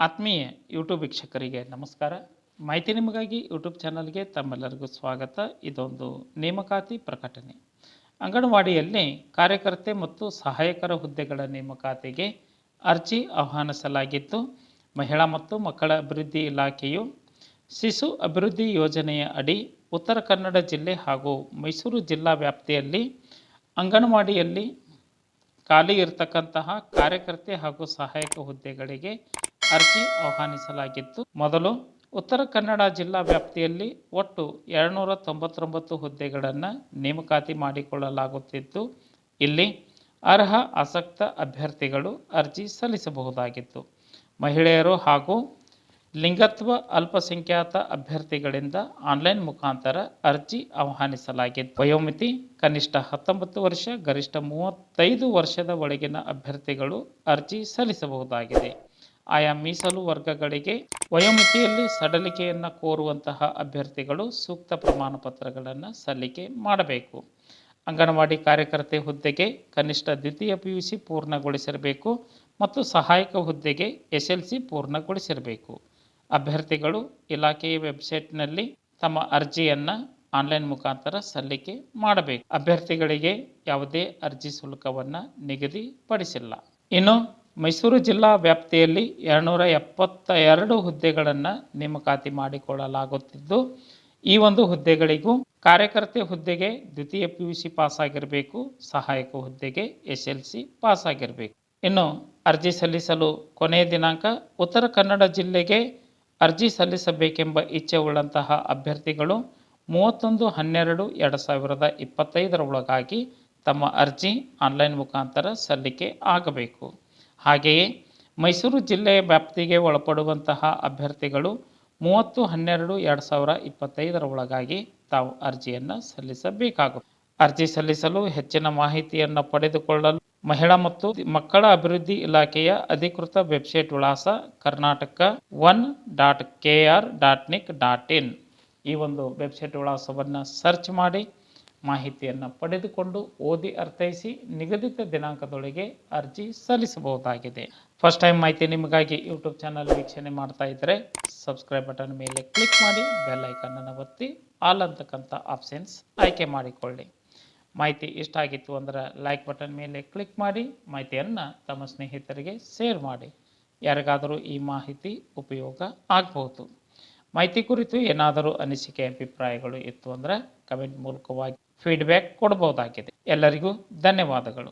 ಆತ್ಮೀಯ ಯೂಟ್ಯೂಬ್ ವೀಕ್ಷಕರಿಗೆ ನಮಸ್ಕಾರ. ಮಾಹಿತಿ ನಿಮಗಾಗಿ ಯೂಟ್ಯೂಬ್ ಚಾನಲ್ಗೆ ತಮ್ಮೆಲ್ಲರಿಗೂ ಸ್ವಾಗತ. ಇದೊಂದು ನೇಮಕಾತಿ ಪ್ರಕಟಣೆ. ಅಂಗನವಾಡಿಯಲ್ಲಿ ಕಾರ್ಯಕರ್ತೆ ಮತ್ತು ಸಹಾಯಕರ ಹುದ್ದೆಗಳ ನೇಮಕಾತಿಗೆ ಅರ್ಜಿ ಆಹ್ವಾನಿಸಲಾಗಿದ್ದು, ಮಹಿಳಾ ಮತ್ತು ಮಕ್ಕಳ ಅಭಿವೃದ್ಧಿ ಇಲಾಖೆಯು ಶಿಶು ಅಭಿವೃದ್ಧಿ ಯೋಜನೆಯ ಅಡಿ ಉತ್ತರ ಕನ್ನಡ ಜಿಲ್ಲೆ ಹಾಗೂ ಮೈಸೂರು ಜಿಲ್ಲಾ ವ್ಯಾಪ್ತಿಯಲ್ಲಿ ಅಂಗನವಾಡಿಯಲ್ಲಿ ಖಾಲಿ ಇರತಕ್ಕಂತಹ ಕಾರ್ಯಕರ್ತೆ ಹಾಗೂ ಸಹಾಯಕ ಹುದ್ದೆಗಳಿಗೆ ಅರ್ಜಿ ಆಹ್ವಾನಿಸಲಾಗಿತ್ತು. ಮೊದಲು ಉತ್ತರ ಕನ್ನಡ ಜಿಲ್ಲಾ ವ್ಯಾಪ್ತಿಯಲ್ಲಿ ಒಟ್ಟು 299 ಹುದ್ದೆಗಳನ್ನು ನೇಮಕಾತಿ ಮಾಡಿಕೊಳ್ಳಲಾಗುತ್ತಿದ್ದು, ಇಲ್ಲಿ ಅರ್ಹ ಆಸಕ್ತ ಅಭ್ಯರ್ಥಿಗಳು ಅರ್ಜಿ ಸಲ್ಲಿಸಬಹುದಾಗಿತ್ತು. ಮಹಿಳೆಯರು ಹಾಗೂ ಲಿಂಗತ್ವ ಅಲ್ಪಸಂಖ್ಯಾತ ಅಭ್ಯರ್ಥಿಗಳಿಂದ ಆನ್ಲೈನ್ ಮುಖಾಂತರ ಅರ್ಜಿ ಆಹ್ವಾನಿಸಲಾಗಿತ್ತು. ವಯೋಮಿತಿ ಕನಿಷ್ಠ 19 ವರ್ಷ, ಗರಿಷ್ಠ 35 ವರ್ಷದ ಒಳಗಿನ ಅಭ್ಯರ್ಥಿಗಳು ಅರ್ಜಿ ಸಲ್ಲಿಸಬಹುದಾಗಿದೆ. ಆಯಾ ಮೀಸಲು ವರ್ಗಗಳಿಗೆ ವಯೋಮಿತಿಯಲ್ಲಿ ಸಡಲಿಕೆಯನ್ನು ಕೋರುವಂತಹ ಅಭ್ಯರ್ಥಿಗಳು ಸೂಕ್ತ ಪ್ರಮಾಣ ಪತ್ರಗಳನ್ನು ಸಲ್ಲಿಕೆ ಮಾಡಬೇಕು. ಅಂಗನವಾಡಿ ಕಾರ್ಯಕರ್ತೆ ಹುದ್ದೆಗೆ ಕನಿಷ್ಠ ದ್ವಿತೀಯ PUC ಪೂರ್ಣಗೊಳಿಸಿರಬೇಕು ಮತ್ತು ಸಹಾಯಕ ಹುದ್ದೆಗೆ SLC ಪೂರ್ಣಗೊಳಿಸಿರಬೇಕು. ಅಭ್ಯರ್ಥಿಗಳು ಇಲಾಖೆಯ ವೆಬ್ಸೈಟ್ನಲ್ಲಿ ತಮ್ಮ ಅರ್ಜಿಯನ್ನು ಆನ್ಲೈನ್ ಮುಖಾಂತರ ಸಲ್ಲಿಕೆ ಮಾಡಬೇಕು. ಅಭ್ಯರ್ಥಿಗಳಿಗೆ ಯಾವುದೇ ಅರ್ಜಿ ಶುಲ್ಕವನ್ನು ನಿಗದಿಪಡಿಸಿಲ್ಲ. ಇನ್ನು ಮೈಸೂರು ಜಿಲ್ಲಾ ವ್ಯಾಪ್ತಿಯಲ್ಲಿ 272 ಹುದ್ದೆಗಳನ್ನು ನೇಮಕಾತಿ ಮಾಡಿಕೊಳ್ಳಲಾಗುತ್ತಿದ್ದು, ಈ ಒಂದು ಹುದ್ದೆಗಳಿಗೂ ಕಾರ್ಯಕರ್ತೆ ಹುದ್ದೆಗೆ ದ್ವಿತೀಯ PUC ಪಾಸ್ ಆಗಿರಬೇಕು, ಸಹಾಯಕ ಹುದ್ದೆಗೆ SLC ಪಾಸ್ ಆಗಿರಬೇಕು. ಇನ್ನು ಅರ್ಜಿ ಸಲ್ಲಿಸಲು ಕೊನೆಯ ದಿನಾಂಕ ಉತ್ತರ ಕನ್ನಡ ಜಿಲ್ಲೆಗೆ ಅರ್ಜಿ ಸಲ್ಲಿಸಬೇಕೆಂಬ ಇಚ್ಛೆ ಉಳ್ಳಂತಹ ಅಭ್ಯರ್ಥಿಗಳು 31/12/2025 ಒಳಗಾಗಿ ತಮ್ಮ ಅರ್ಜಿ ಆನ್ಲೈನ್ ಮುಖಾಂತರ ಸಲ್ಲಿಕೆ ಆಗಬೇಕು. ಹಾಗೆಯೇ ಮೈಸೂರು ಜಿಲ್ಲೆಯ ವ್ಯಾಪ್ತಿಗೆ ಒಳಪಡುವಂತಹ ಅಭ್ಯರ್ಥಿಗಳು 30/12/2025 ಒಳಗಾಗಿ ತಾವು ಅರ್ಜಿಯನ್ನು ಸಲ್ಲಿಸಬೇಕಾಗುತ್ತದೆ. ಅರ್ಜಿ ಸಲ್ಲಿಸಲು ಹೆಚ್ಚಿನ ಮಾಹಿತಿಯನ್ನು ಪಡೆದುಕೊಳ್ಳಲು ಮಹಿಳಾ ಮತ್ತು ಮಕ್ಕಳ ಅಭಿವೃದ್ಧಿ ಇಲಾಖೆಯ ಅಧಿಕೃತ ವೆಬ್ಸೈಟ್ ವಿಳಾಸ karnataka1.kr.nic.in ಈ ಒಂದು ವೆಬ್ಸೈಟ್ ವಿಳಾಸವನ್ನು ಸರ್ಚ್ ಮಾಡಿ ಮಾಹಿತಿಯನ್ನು ಪಡೆದುಕೊಂಡು ಓದಿ ಅರ್ಥೈಸಿ ನಿಗದಿತ ದಿನಾಂಕದೊಳಗೆ ಅರ್ಜಿ ಸಲ್ಲಿಸಬಹುದಾಗಿದೆ. ಫಸ್ಟ್ ಟೈಮ್ ಮಾಹಿತಿ ನಿಮಗಾಗಿ ಯೂಟ್ಯೂಬ್ ಚಾನಲ್ ವೀಕ್ಷಣೆ ಮಾಡ್ತಾ ಇದ್ದರೆ ಸಬ್ಸ್ಕ್ರೈಬ್ ಬಟನ್ ಮೇಲೆ ಕ್ಲಿಕ್ ಮಾಡಿ, ಬೆಲ್ ಐಕನನ್ನು ಒತ್ತಿ ಆಲ್ ಅಂತಕ್ಕಂಥ ಆಪ್ಷನ್ಸ್ ಆಯ್ಕೆ ಮಾಡಿಕೊಳ್ಳಿ. ಮಾಹಿತಿ ಇಷ್ಟ ಆಗಿತ್ತು ಅಂದರೆ ಲೈಕ್ ಬಟನ್ ಮೇಲೆ ಕ್ಲಿಕ್ ಮಾಡಿ, ಮಾಹಿತಿಯನ್ನು ತಮ್ಮ ಸ್ನೇಹಿತರಿಗೆ ಶೇರ್ ಮಾಡಿ. ಯಾರಿಗಾದರೂ ಈ ಮಾಹಿತಿ ಉಪಯೋಗ ಆಗಬಹುದು. ಮಾಹಿತಿ ಕುರಿತು ಏನಾದರೂ ಅನಿಸಿಕೆ ಅಭಿಪ್ರಾಯಗಳು ಇತ್ತು ಅಂದರೆ ಕಮೆಂಟ್ ಮೂಲಕವಾಗಿ ಫೀಡ್ಬ್ಯಾಕ್ ಕೊಡಬಹುದಾಗಿದೆ. ಎಲ್ಲರಿಗೂ ಧನ್ಯವಾದಗಳು.